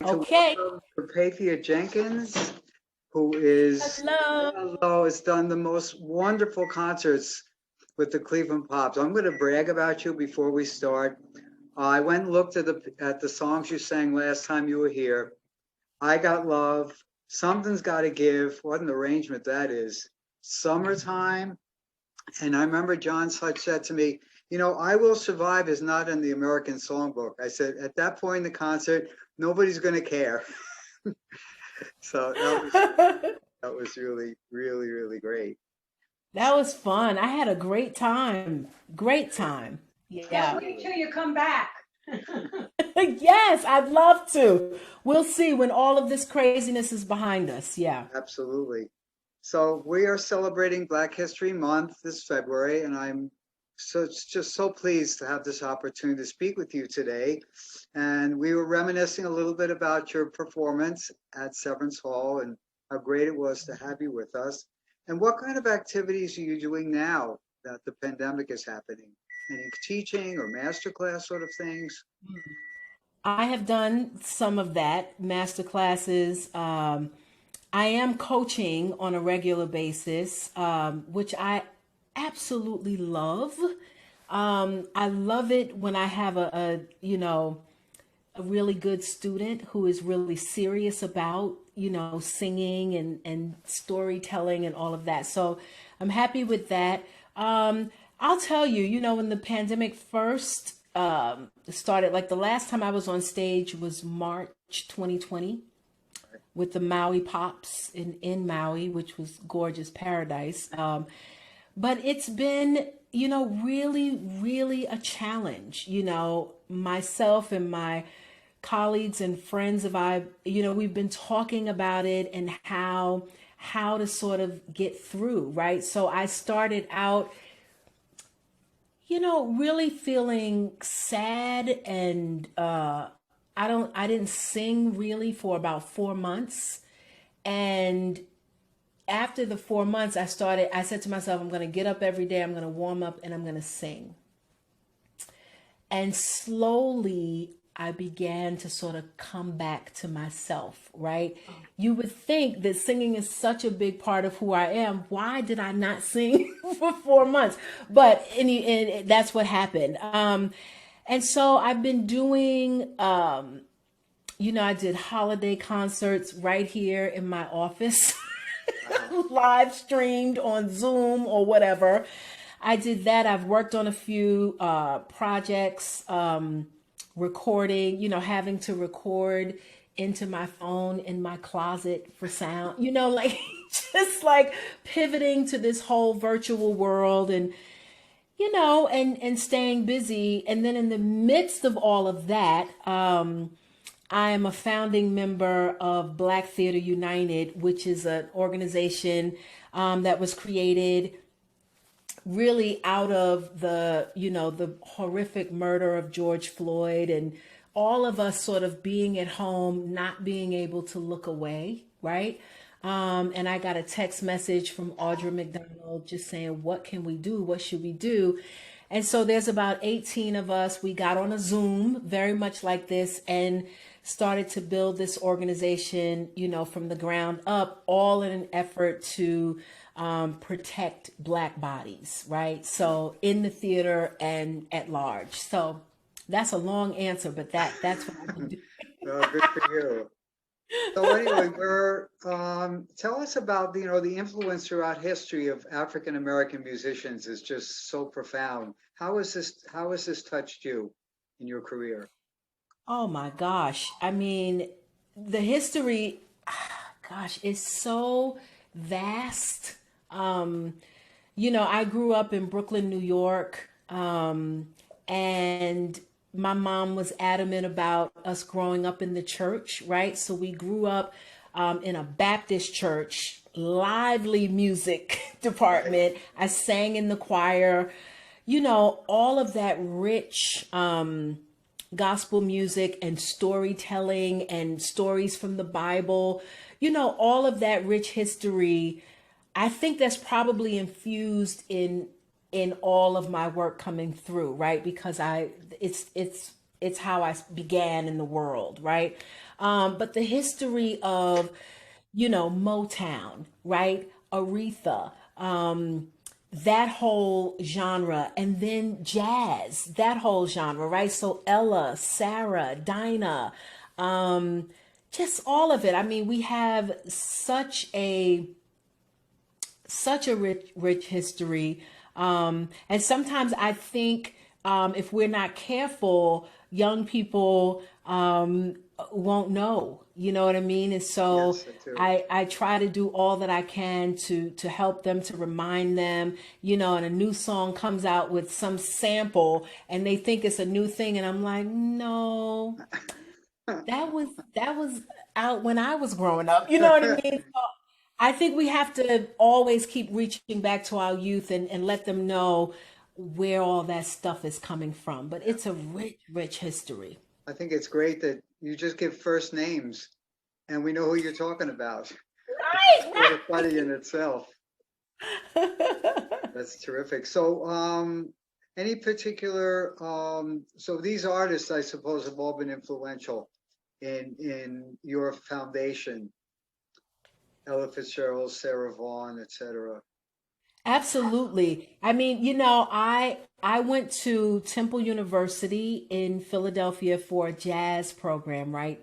To Okay. welcome Capathia Jenkins, who is Hello. has done the most wonderful concerts with the Cleveland Pops. I'm going to brag about you before we start. I went and looked at the songs you sang last time you were here. I Got Love, Something's Gotta Give. What an arrangement that is. Summertime. And I remember John Such said to me, I Will Survive is not in the American Songbook. I said, at that point in the concert, nobody's going to care. So that was really, really, really great. That was fun. I had a great time. Great time. Just Yeah. wait till you come back. Yes, I'd love to. We'll see when all of this craziness is behind us. Yeah. Absolutely. So we are celebrating Black History Month this February, and I'm just so pleased to have this opportunity to speak with you today. And we were reminiscing a little bit about your performance at Severance Hall and how great it was to have you with us. And what kind of activities are you doing now that the pandemic is happening? Any teaching or masterclass sort of things? I have done some of that, master classes. I am coaching on a regular basis, which I absolutely love. I love it when I have a really good student who is really serious about, singing and storytelling and all of that. So I'm happy with that. I'll tell you, when the pandemic first started, like the last time I was on stage was March 2020 with the Maui Pops in Maui, which was gorgeous paradise. But it's been, really, really a challenge. Myself and my colleagues and friends we've been talking about it and how to sort of get through, right? So I started out, really feeling sad and I didn't sing really for about 4 months. And after the 4 months, I said to myself, I'm going to get up every day, I'm going to warm up, and I'm going to sing. And slowly, I began to sort of come back to myself, right? You would think that singing is such a big part of who I am. Why did I not sing for 4 months? But that's what happened. And so I've been doing, I did holiday concerts right here in my office. Live streamed on Zoom or whatever. I did that. I've worked on a few projects, recording, having to record into my phone in my closet for sound, like just like pivoting to this whole virtual world and, and staying busy. And then in the midst of all of that, I am a founding member of Black Theater United, which is an organization that was created really out of the horrific murder of George Floyd and all of us sort of being at home, not being able to look away, right? And I got a text message from Audra McDonald just saying, what can we do? What should we do? And so there's about 18 of us. We got on a Zoom, very much like this, and started to build this organization, from the ground up, all in an effort to protect Black bodies, right? So in the theater and at large. So that's a long answer, but that's what I've been doing. Oh, good for you. So anyway, tell us about the influence throughout history of African American musicians is just so profound. How has this touched you in your career? Oh my gosh. I mean, the history, gosh, is so vast. I grew up in Brooklyn, New York, and my mom was adamant about us growing up in the church, right? So we grew up in a Baptist church, lively music department. I sang in the choir, all of that rich gospel music and storytelling and stories from the Bible, all of that rich history. I think that's probably infused in all of my work coming through, right? Because it's it's how I began in the world, right? But the history of, Motown, right? Aretha, that whole genre, and then jazz, that whole genre, right? So Ella, Sarah, Dinah, just all of it. I mean, we have such a rich history. And sometimes I think if we're not careful, young people won't know. You know what I mean? And so Yes, I do. I try to do all that I can to help them, to remind them, and a new song comes out with some sample and they think it's a new thing. And I'm like, no, that was out when I was growing up. You know what I mean? So I think we have to always keep reaching back to our youth and let them know where all that stuff is coming from. But it's a rich, rich history. I think it's great that you just give first names and we know who you're talking about. It's Right, sort of funny in itself. right. That's terrific. So, any particular, so these artists, I suppose, have all been influential in your foundation, Ella Fitzgerald, Sarah Vaughan, etc. Absolutely. I mean, I went to Temple University in Philadelphia for a jazz program, right?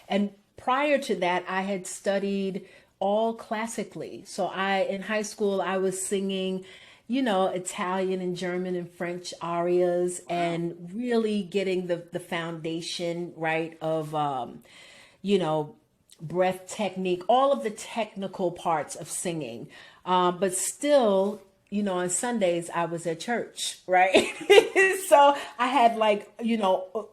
And prior to that, I had studied all classically. So in high school, I was singing, Italian and German and French arias Wow. and really getting the foundation, right, of, you know, breath technique, all of the technical parts of singing. But still, on Sundays I was at church, right? So I had like,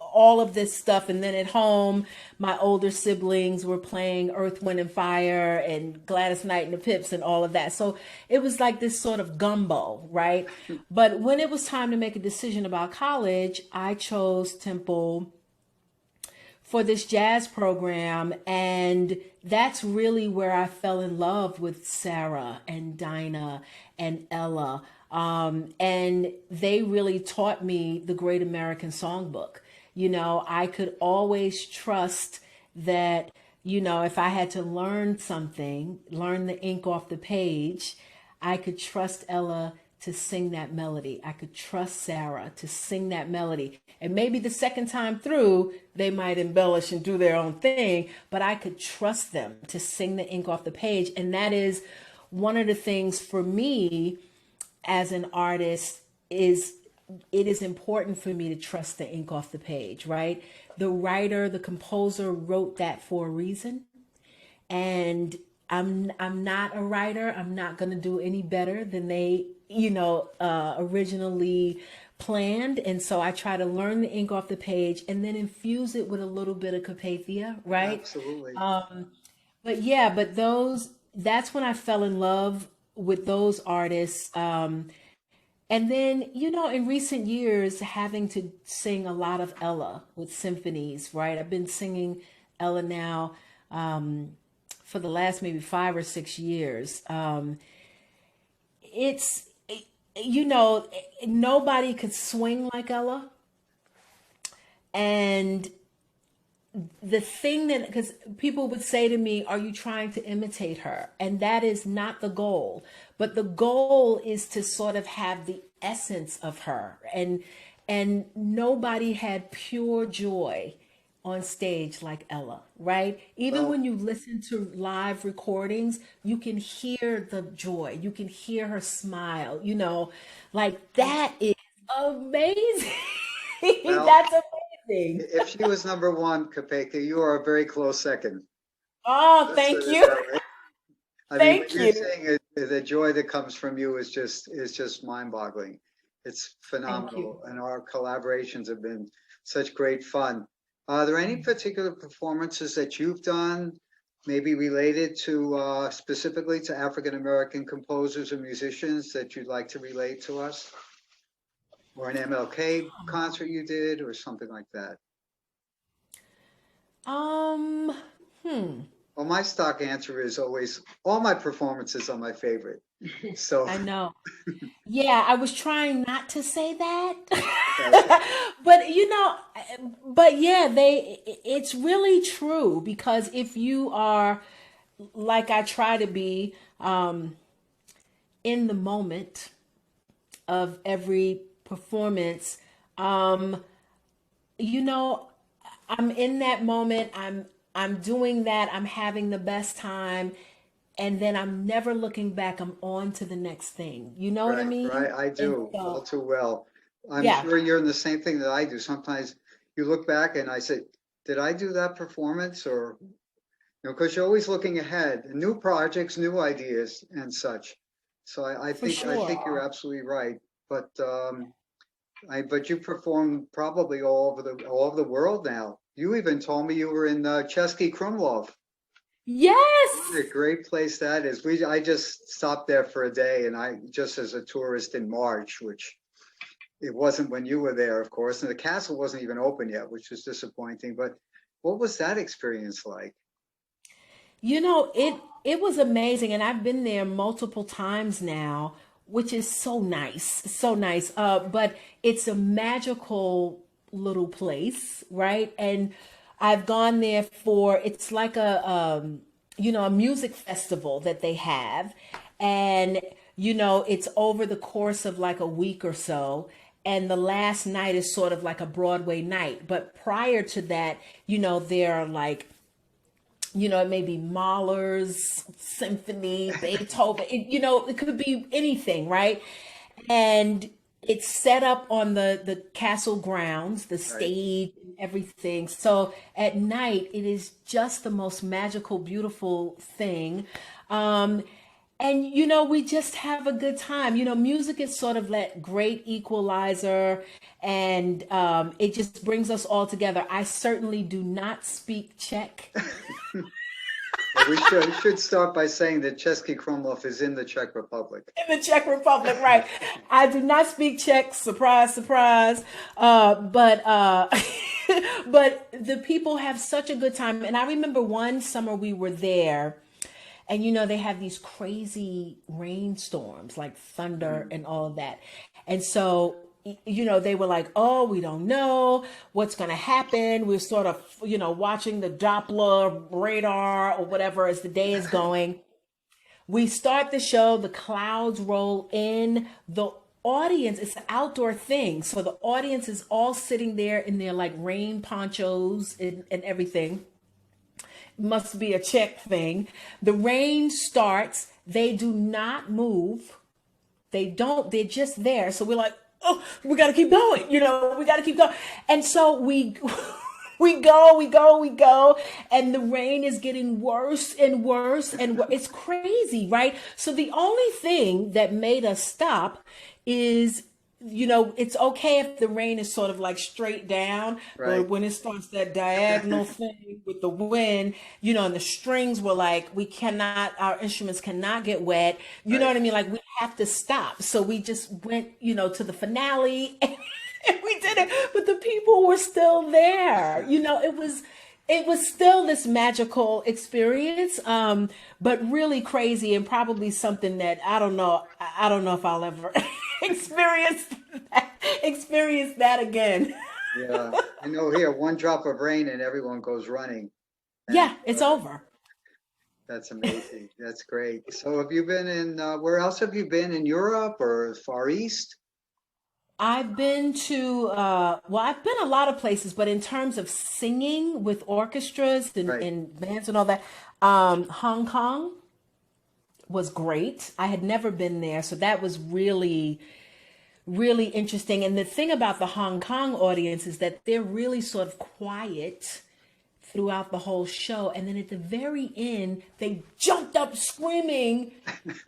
all of this stuff. And then at home, my older siblings were playing Earth, Wind and Fire and Gladys Knight and the Pips and all of that. So it was like this sort of gumbo, right? But when it was time to make a decision about college, I chose Temple for this jazz program. And that's really where I fell in love with Sarah and Dinah and Ella. And they really taught me the Great American Songbook. I could always trust that, if I had to learn something, learn the ink off the page, I could trust Ella to sing that melody. I could trust Sarah to sing that melody. And maybe the second time through, they might embellish and do their own thing, but I could trust them to sing the ink off the page. And that is one of the things for me as an artist is it is important for me to trust the ink off the page, right? The writer, the composer wrote that for a reason. And I'm not a writer. I'm not going to do any better than they, originally planned. And so I try to learn the ink off the page and then infuse it with a little bit of Capathia, right? Absolutely. But yeah, that's when I fell in love with those artists. And then, in recent years, having to sing a lot of Ella with symphonies, right? I've been singing Ella now for the last maybe 5 or 6 years. It's, nobody could swing like Ella. And the thing that, because people would say to me, are you trying to imitate her? And that is not the goal. But the goal is to sort of have the essence of her. And nobody had pure joy on stage like Ella, right? Even Well, when you listen to live recordings, you can hear the joy. You can hear her smile, like that is amazing. well, That's amazing. if she was number one, Capathia, you are a very close second. Oh, Let's thank put it you. that way. I mean, when Thank you're you. saying it, the joy that comes from you is just mind-boggling. It's Thank you. phenomenal, and our collaborations have been such great fun. Are there any particular performances that you've done, maybe related to specifically to African American composers or musicians that you'd like to relate to us? Or an MLK concert you did, or something like that? Um, hmm. Well, my stock answer is always all my performances are my favorite. So, I know. Yeah, I was trying not to say okay. that, But but yeah, it's really true because if you are like I try to be in the moment of every performance, um, you know, I'm in that moment, I'm doing that, I'm having the best time, and then I'm never looking back. I'm on to the next thing. You know what I Right, mean? right. I And do all so, too well. I'm yeah, sure you're in the same thing that I do. Sometimes you look back and I say, did I do that performance? Or, because you're always looking ahead, new projects, new ideas and such. So for I think you're sure. absolutely right. But but you perform probably all over the world now. You even told me you were in Chesky Krumlov. What a Yes. great place that is. I just stopped there for a day, and I just as a tourist in March, which it wasn't when you were there, of course, and the castle wasn't even open yet, which was disappointing. But what was that experience like? It was amazing, and I've been there multiple times now, which is so nice, so nice. But it's a magical little place, right? And I've gone there for it's like a music festival that they have, and it's over the course of like a week or so. And the last night is sort of like a Broadway night. But prior to that, there are like it may be Mahler's symphony, Beethoven, it could be anything, right? And it's set up on the castle grounds, the Right. stage, and everything. So at night, it is just the most magical, beautiful thing. And we just have a good time. Music is sort of that great equalizer, and it just brings us all together. I certainly do not speak Czech. Well, we should start by saying that Chesky Krumlov is in the Czech Republic. In the Czech Republic, right? I do not speak Czech. Surprise, surprise. But but the people have such a good time. And I remember one summer we were there, and they have these crazy rainstorms, like thunder Mm, and all of that. And so they were like, oh, we don't know what's going to happen. We're sort of watching the Doppler radar or whatever as the day is going. We start the show, the clouds roll in, the audience, it's an outdoor thing. So the audience is all sitting there in their like rain ponchos and everything. Must be a Czech thing. The rain starts, they do not move. They don't, they're just there. So we're like, oh, we got to keep going. We got to keep going. And so we we go, and the rain is getting worse and worse, and it's crazy, right? So the only thing that made us stop is, it's okay if the rain is sort of like straight down, but right, when it starts that diagonal thing with the wind, and the strings were like, our instruments cannot get wet. You know right, what I mean? Like we have to stop. So we just went, to the finale and we did it, but the people were still there. It was still this magical experience, but really crazy and probably something that I don't know if I'll ever experience experience that again. yeah. I know here, one drop of rain and everyone goes running, and Yeah, it's over. that's amazing. That's great. So have you been in, where else have you been in Europe or Far East? I've been a lot of places, but in terms of singing with orchestras and, Right. and bands and all that, Hong Kong was great. I had never been there, so that was really, really interesting. And the thing about the Hong Kong audience is that they're really sort of quiet throughout the whole show. And then at the very end, they jumped up screaming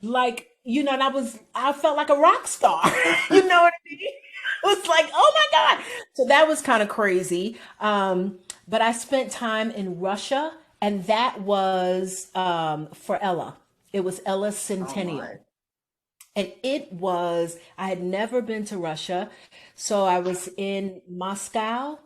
like, and I felt like a rock star. You know what I mean? It was like, oh my God. So that was kind of crazy. But I spent time in Russia, and that was for Ella. It was Ella's Oh my. centennial. And I had never been to Russia. So I was in Moscow,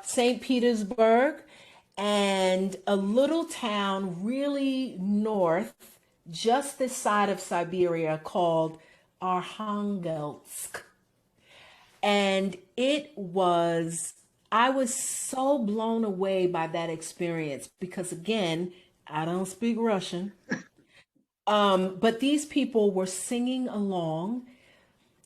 St. Petersburg, and a little town really north, just this side of Siberia called Arkhangelsk. And I was so blown away by that experience because, again, I don't speak Russian. But these people were singing along.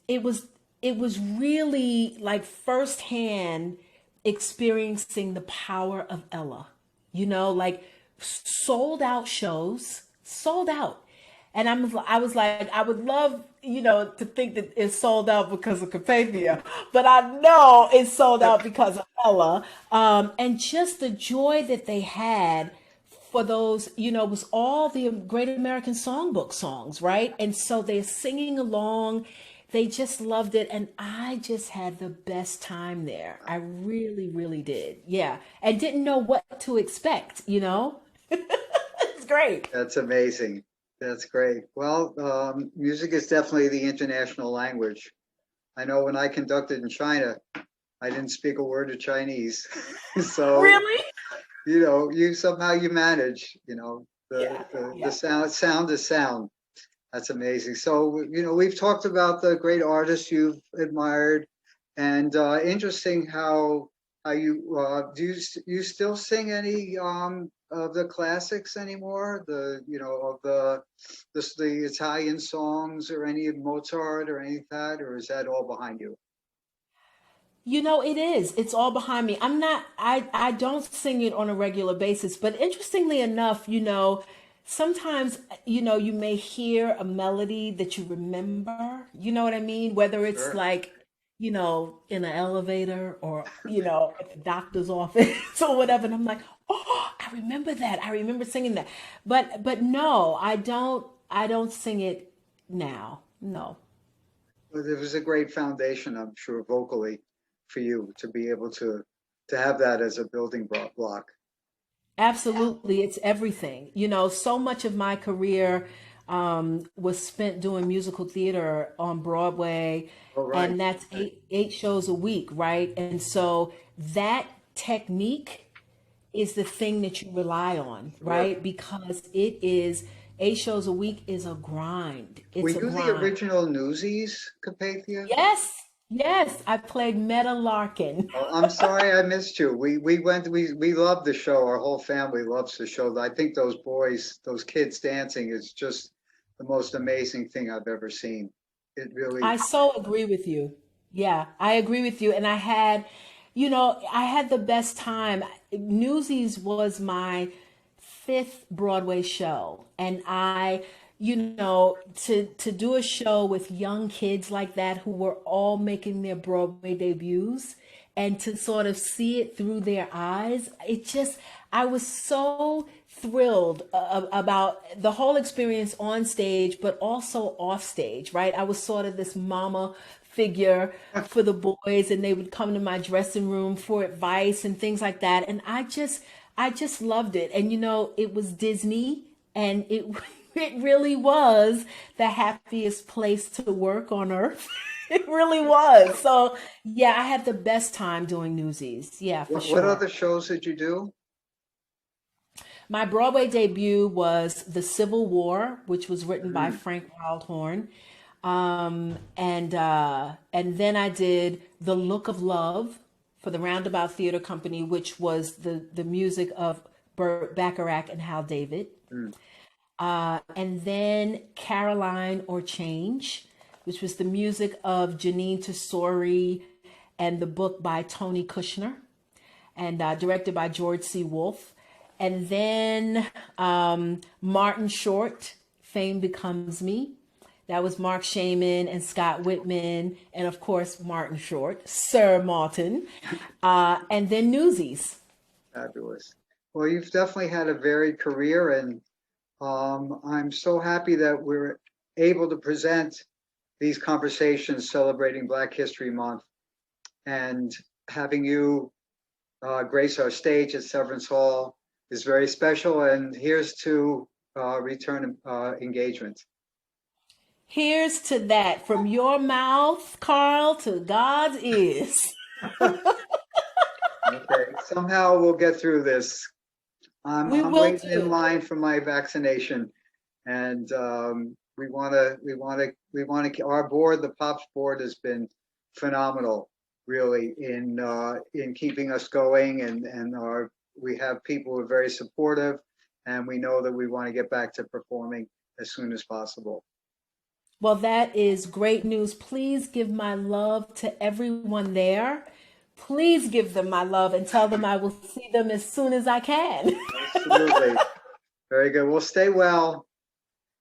It was, it was really like firsthand experiencing the power of Ella, like sold out shows, sold out. And I was like, I would love, to think that it's sold out because of Capathia, but I know it's sold out because of Ella. And just the joy that they had for those, it was all the Great American Songbook songs, right? And so they're singing along. They just loved it. And I just had the best time there. I really, really did. Yeah. And didn't know what to expect, It's great. That's amazing. That's great. Well, music is definitely the international language. I know when I conducted in China, I didn't speak a word of Chinese. So, Really? you somehow you manage, Yeah. the sound is sound. That's amazing. So, we've talked about the great artists you've admired, and interesting how you do you still sing any of the classics anymore? Of the Italian songs or any of Mozart or any of that, or is that all behind you? It is. It's all behind me. I don't sing it on a regular basis, but interestingly enough, sometimes, you may hear a melody that you remember, you know what I mean? Whether it's Sure. like, in an elevator or, at the doctor's office or whatever. And I'm like, oh, I remember that. I remember singing that. But no, I don't sing it now. No. Well, there was a great foundation, I'm sure, vocally for you to be able to have that as a building block. Absolutely, it's everything. So much of my career was spent doing musical theater on Broadway, All right. and that's eight shows a week, right? And so that technique is the thing that you rely on, Sure. right? Because it is 8 shows a week is a grind. Were It's a you the grind. original Newsies, Capathia? Yes, yes, I played Meta Larkin. Oh, I'm sorry I missed you. We love the show. Our whole family loves the show. I think those kids dancing is just the most amazing thing I've ever seen. It really, I so agree with you. Yeah, I agree with you. And I had the best time. Newsies was my fifth Broadway show. And to do a show with young kids like that who were all making their Broadway debuts and to sort of see it through their eyes, I was so thrilled about the whole experience on stage, but also off stage, right? I was sort of this mama figure for the boys, and they would come to my dressing room for advice and things like that. And I just loved it. And it was Disney, and it it really was the happiest place to work on earth. It really was. So yeah, I had the best time doing Newsies. Yeah, for what sure. other shows did you do? My Broadway debut was The Civil War, which was written by Mhm. Frank Wildhorn. And then I did The Look of Love for the Roundabout Theater Company, which was the music of Burt Bacharach and Hal David. Mm. And then Caroline or Change, which was the music of Janine Tesori and the book by Tony Kushner and directed by George C. Wolfe. And then Martin Short, Fame Becomes Me. That was Mark Shaman and Scott Whitman, and of course, Martin Short, Sir Martin. And then Newsies. Fabulous. Well, you've definitely had a varied career, and I'm so happy that we're able to present these conversations celebrating Black History Month and having you grace our stage at Severance Hall is very special. And here's to return engagement. Here's to that from your mouth, Carl, to God's ears. Okay, somehow we'll get through this. I'm We I'm will waiting in too. line for my vaccination, and our board, the Pops board, has been phenomenal, really, in keeping us going, and we have people who are very supportive, and we know that we want to get back to performing as soon as possible. Well, that is great news. Please give my love to everyone there. Please give them my love and tell them I will see them as soon as I can. Absolutely. Very good. Well, stay well.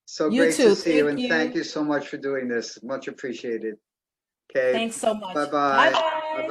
So You great too. to see you, Thank and you. thank you so much for doing this. Much appreciated. Okay. Thanks so much. Bye-bye. Bye-bye. Bye-bye.